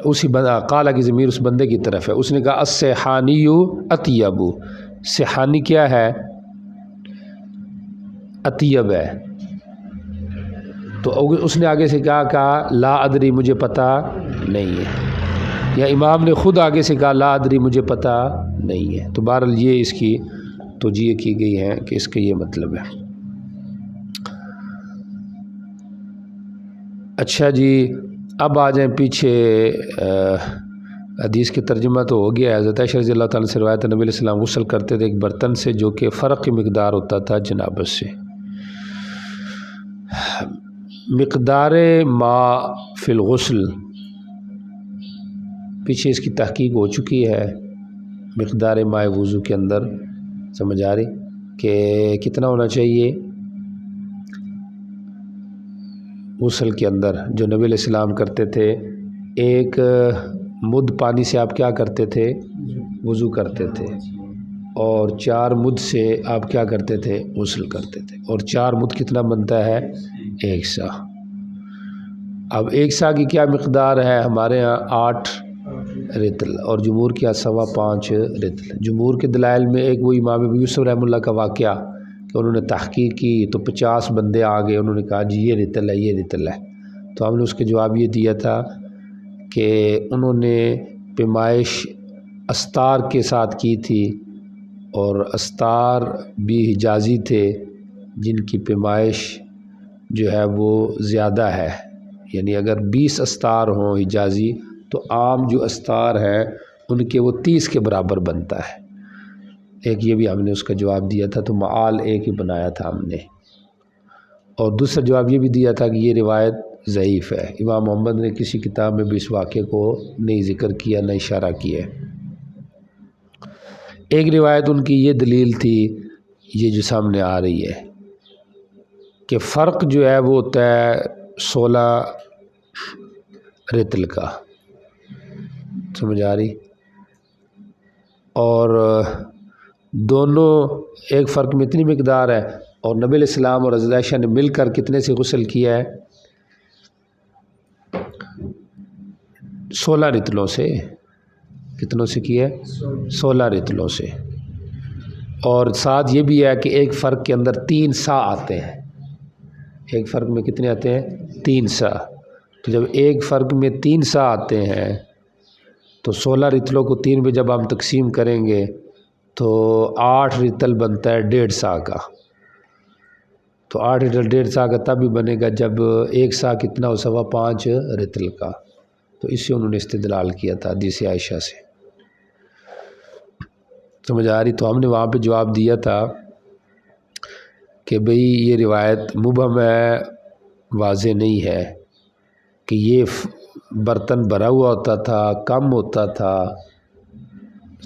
اسی قالا کی ضمیر اس بندے کی طرف ہے۔ اس نے کہا السیحانی اطیب، سیحانی کیا ہے؟ اطیب ہے۔ تو اس نے آگے سے کہا لا ادری، مجھے پتہ نہیں ہے، یا امام نے خود آگے سے کہا لا ادری، مجھے پتہ نہیں ہے۔ تو بہرحال یہ اس کی توجیہ کی گئی ہے کہ اس کا یہ مطلب ہے۔ اچھا جی، اب آ جائیں پیچھے، حدیث کی ترجمہ تو ہو گیا ہے۔ حضرت عائشہ رضی اللہ تعالیٰ سے روایت، نبی علیہ السلام غسل کرتے تھے ایک برتن سے جو کہ فرق کی مقدار ہوتا تھا جنابت سے۔ مقدار ما فی الغسل، پیچھے اس کی تحقیق ہو چکی ہے، مقدار ماء وضو کے اندر، سمجھ آ رہی کہ کتنا ہونا چاہیے غسل کے اندر جو نبی علیہ السلام کرتے تھے۔ ایک مد پانی سے آپ کیا کرتے تھے؟ وضو کرتے تھے، اور 4 مد سے آپ کیا کرتے تھے؟ غسل کرتے تھے، اور 4 مد کتنا بنتا ہے؟ 1 سا۔ اب 1 سا کی کیا مقدار ہے؟ ہمارے ہاں 8 رطل، اور جمہور کے 5.25 رطل۔ جمہور کے دلائل میں ایک وہ امام ابو یوسف رحمہ اللہ کا واقعہ کہ انہوں نے تحقیق کی تو 50 بندے آ گئے، انہوں نے کہا جی یہ رطل ہے، یہ رطل ہے۔ تو ہم نے اس کے جواب یہ دیا تھا کہ انہوں نے پیمائش استار کے ساتھ کی تھی، اور استار بھی حجازی تھے جن کی پیمائش جو ہے وہ زیادہ ہے، یعنی اگر 20 استار ہوں حجازی تو عام جو استار ہیں ان کے وہ 30 کے برابر بنتا ہے۔ ایک یہ بھی ہم نے اس کا جواب دیا تھا، تو معال ایک ہی بنایا تھا ہم نے۔ اور دوسرا جواب یہ بھی دیا تھا کہ یہ روایت ضعیف ہے، امام محمد نے کسی کتاب میں بھی اس واقعے کو نہیں ذکر کیا، نہ اشارہ کیا۔ ایک روایت ان کی یہ دلیل تھی، یہ جو سامنے آ رہی ہے، کہ فرق جو ہے وہ ہوتا ہے 16 رطل کا، سمجھ آ رہی؟ اور دونوں ایک فرق میں اتنی مقدار ہے، اور نبی علیہ السلام اور حضرت عائشہ نے مل کر کتنے سے غسل کیا ہے؟ 16 رطلوں سے۔ کتنوں سے کیا ہے؟ 16 رطلوں سے۔ اور ساتھ یہ بھی ہے کہ ایک فرق کے اندر 3 سا آتے ہیں، ایک فرق میں کتنے آتے ہیں؟ 3 سا۔ تو جب ایک فرق میں 3 سا آتے ہیں تو 16 رطلوں کو 3 میں جب ہم تقسیم کریں گے تو 8 رطل بنتا ہے 1.5 سا کا۔ تو 8 رطل 1.5 سا کا تب بھی بنے گا جب 1 سا کتنا ہو؟ 5.25 رطل کا۔ تو اس سے انہوں نے استدلال کیا تھا حدیث عائشہ سے، سمجھ آ رہی؟ تو ہم نے وہاں پہ جواب دیا تھا کہ بھئی یہ روایت مبہم ہے، واضح نہیں ہے کہ یہ برتن بھرا ہوا ہوتا تھا، کم ہوتا تھا،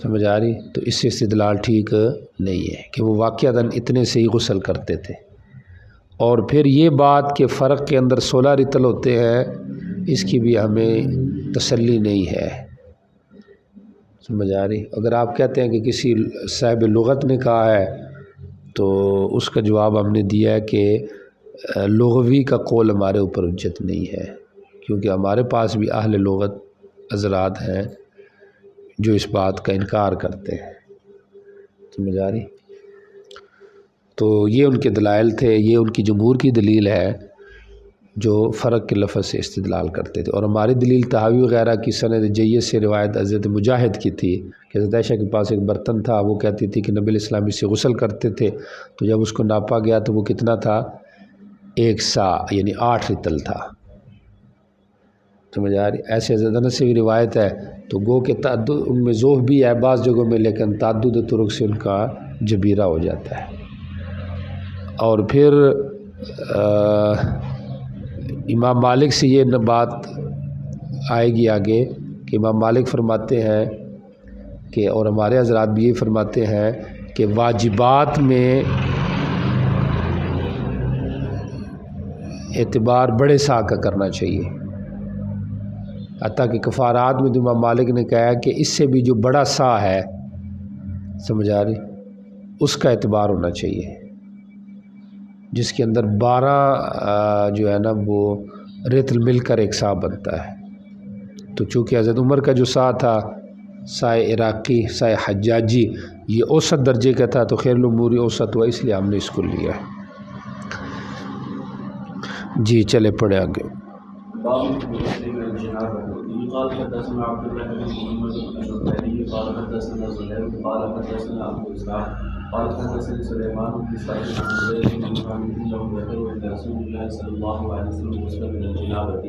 سمجھ آ رہی؟ تو اس سے استدلال ٹھیک نہیں ہے کہ وہ واقعتاً اتنے سے ہی غسل کرتے تھے۔ اور پھر یہ بات کہ فرق کے اندر 16 رتل ہوتے ہیں، اس کی بھی ہمیں تسلی نہیں ہے، سمجھ آ رہی؟ اگر آپ کہتے ہیں کہ کسی صاحب لغت نے کہا ہے تو اس کا جواب ہم نے دیا ہے کہ لغوی کا قول ہمارے اوپر حجت نہیں ہے، کیونکہ ہمارے پاس بھی اہل لغت حضرات ہیں جو اس بات کا انکار کرتے ہیں، سمجھ آ رہی؟ تو یہ ان کے دلائل تھے، یہ ان کی جمہور کی دلیل ہے جو فرق کے لفظ سے استدلال کرتے تھے۔ اور ہماری دلیل تحاوی وغیرہ کی سند جید سے روایت حضرت مجاہد کی تھی کہ حضرت عائشہ کے پاس ایک برتن تھا، وہ کہتی تھی کہ نبی اسلام اس سے غسل کرتے تھے، تو جب اس کو ناپا گیا تو وہ کتنا تھا؟ 1 سا یعنی 8 رتل تھا، سمجھ آ رہی؟ ایسے حضرت انس سے بھی روایت ہے، تو گو کہ تعدد ان میں ذوف بھی ہے بعض جگہوں میں، لیکن تعدد طرق سے ان کا جبیرہ ہو جاتا ہے۔ اور پھر امام مالک سے یہ بات آئے گی آگے کہ امام مالک فرماتے ہیں کہ، اور ہمارے حضرات بھی یہ فرماتے ہیں کہ واجبات میں اعتبار بڑے سا کا کرنا چاہیے، حتیٰ کہ کفارات میں تو امام مالک نے کہا کہ اس سے بھی جو بڑا سا ہے، سمجھ آ رہی، اس کا اعتبار ہونا چاہیے، جس کے اندر 12 جو ہے نا وہ رتل مل کر ایک سا بنتا ہے۔ تو چونکہ حضرت عمر کا جو سا تھا، سائے عراقی، سائے حجاجی، یہ اوسط درجے کا تھا، تو خیر الامور اوسط ہوا، اس لیے ہم نے اس کو لیا ہے۔ جی چلے پڑھے آگے۔ قال حدثنا عبد الله بن محمد بن الزبيري قال حدثنا زهير قال حدثنا ابو اسحاق قال حدثني سليمان بن سعيد عن زبير بن محمد انه ذكر عند رسول الله صلى الله عليه وسلم غسل من الجنابه،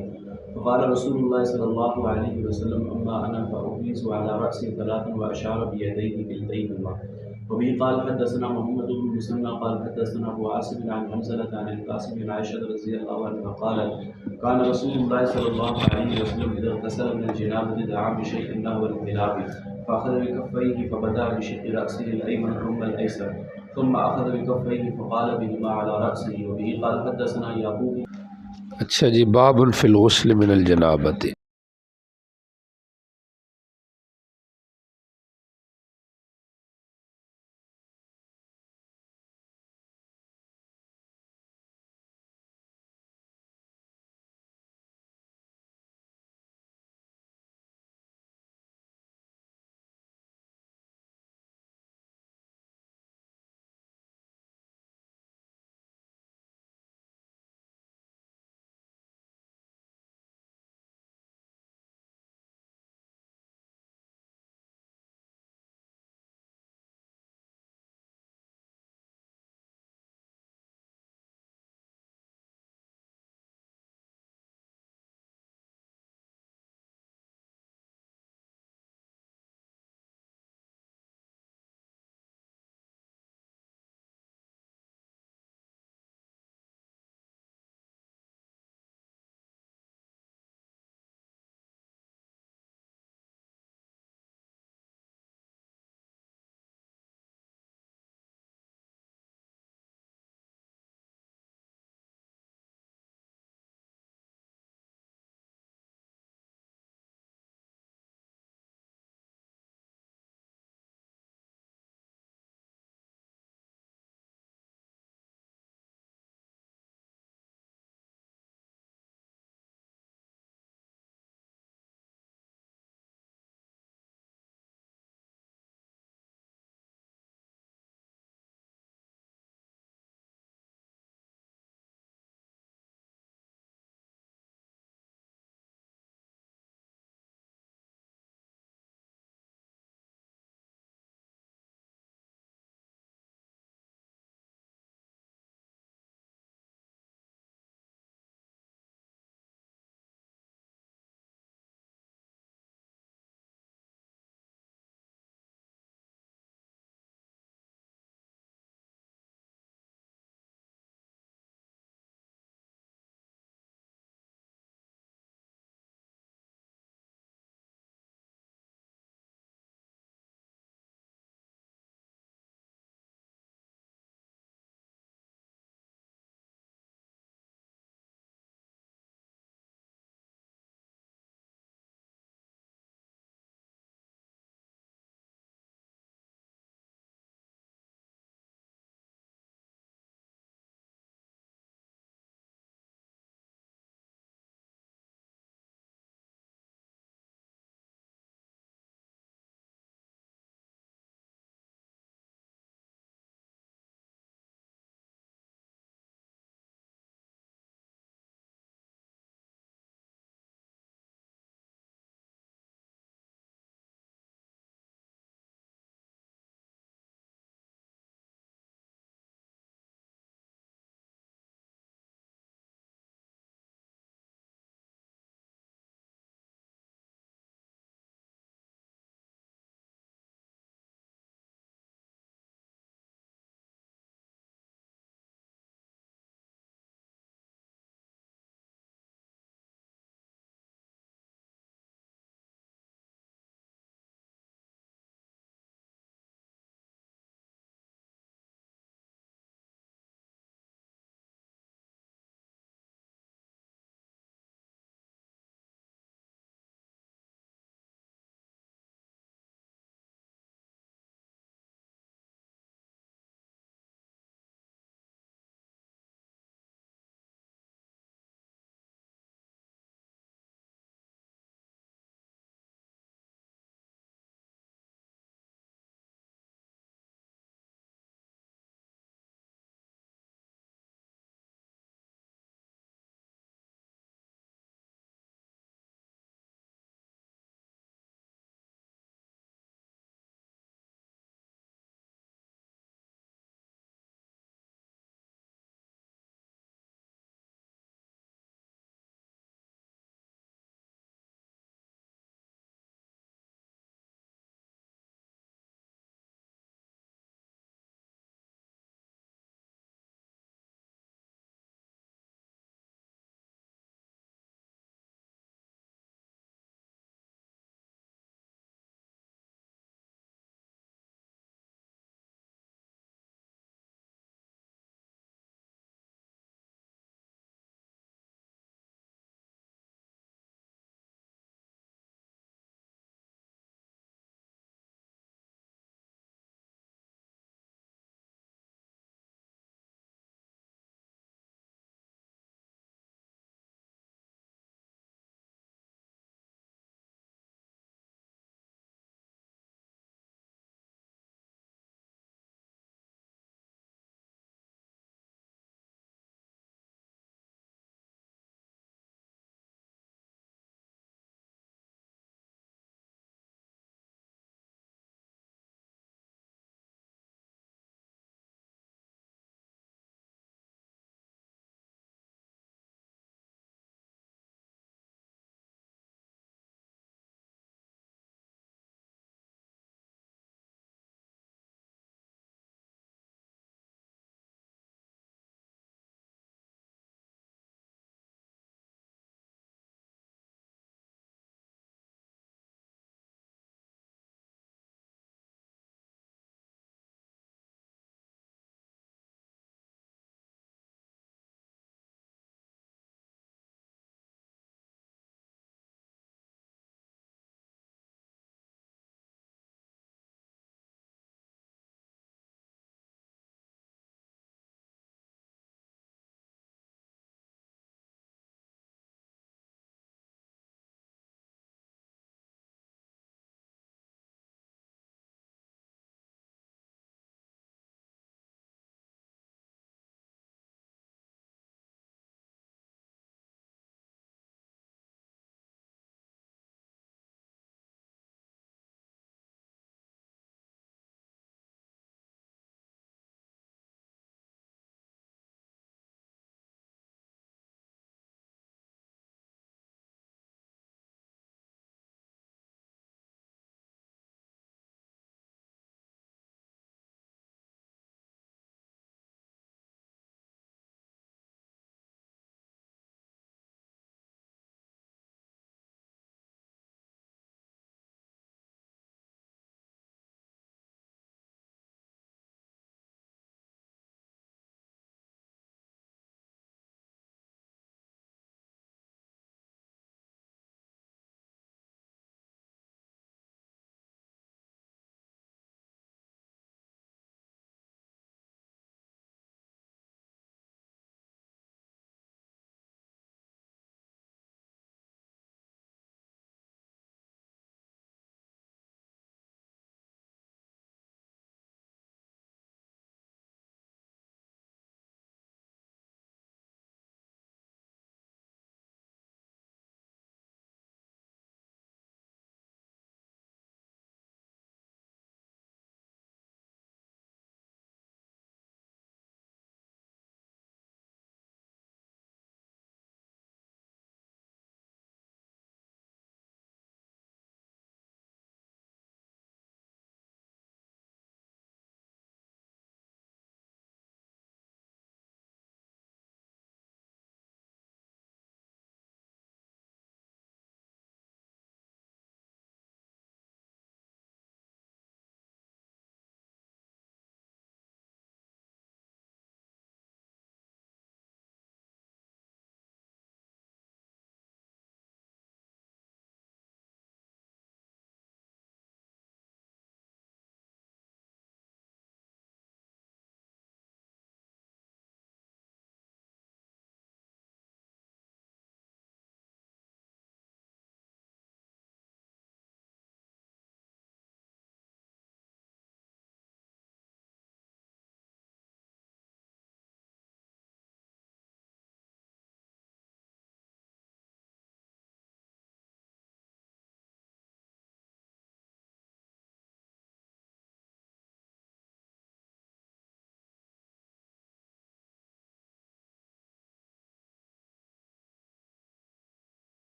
فقال رسول الله صلى الله عليه وسلم اما انا فاغيث على راسي 3 واشار بيديه كلتيهما. وبه قال حدثنا محمد بن مسنى قال حدثنا ابو عاصم عن حمزه عن القاسم بن عائشه رضي الله عنها قالت كان رسول الله صلى الله عليه وسلم اذا اغتسل من الجنابه دعا بشيء نحو الانقلاب فاخذ بكفيه فبدا بشق راسه الايمن ثم الايسر ثم اخذ بكفيه فقال بهما على راسه. وبه قال حدثنا يعقوب. اچھا جی، باب فی الغسل من الجنابۃ۔